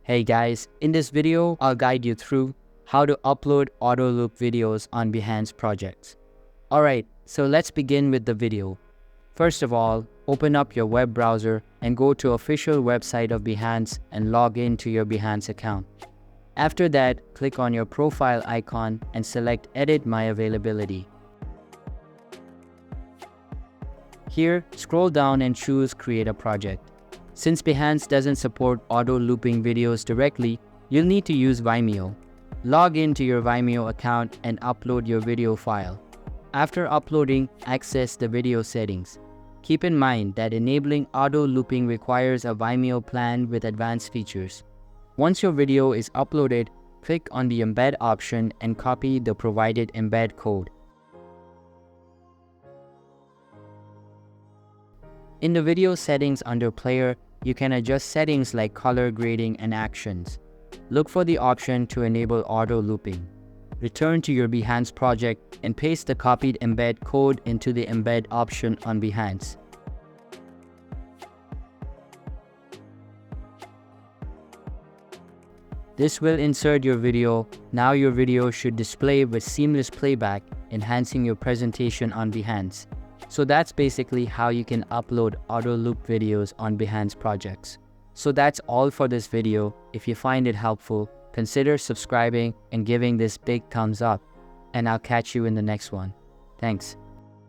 Hey guys, in this video, I'll guide you through how to upload AutoLoop videos on Behance projects. Alright, so let's begin with the video. First of all, open up your web browser and go to official website of Behance and log in to your Behance account. After that, click on your profile icon and select Edit My Availability. Here, scroll down and choose Create a Project. Since Behance doesn't support auto-looping videos directly, you'll need to use Vimeo. Log into your Vimeo account and upload your video file. After uploading, access the video settings. Keep in mind that enabling auto-looping requires a Vimeo plan with advanced features. Once your video is uploaded, click on the Embed option and copy the provided embed code. In the video settings under Player, you can adjust settings like color grading and actions. Look for the option to enable auto-looping. Return to your Behance project and paste the copied embed code into the embed option on Behance. This will insert your video. Now your video should display with seamless playback, enhancing your presentation on Behance. So that's basically how you can upload AutoLoop videos on Behance projects. So that's all for this video. If you find it helpful, consider subscribing and giving this big thumbs up. And I'll catch you in the next one. Thanks.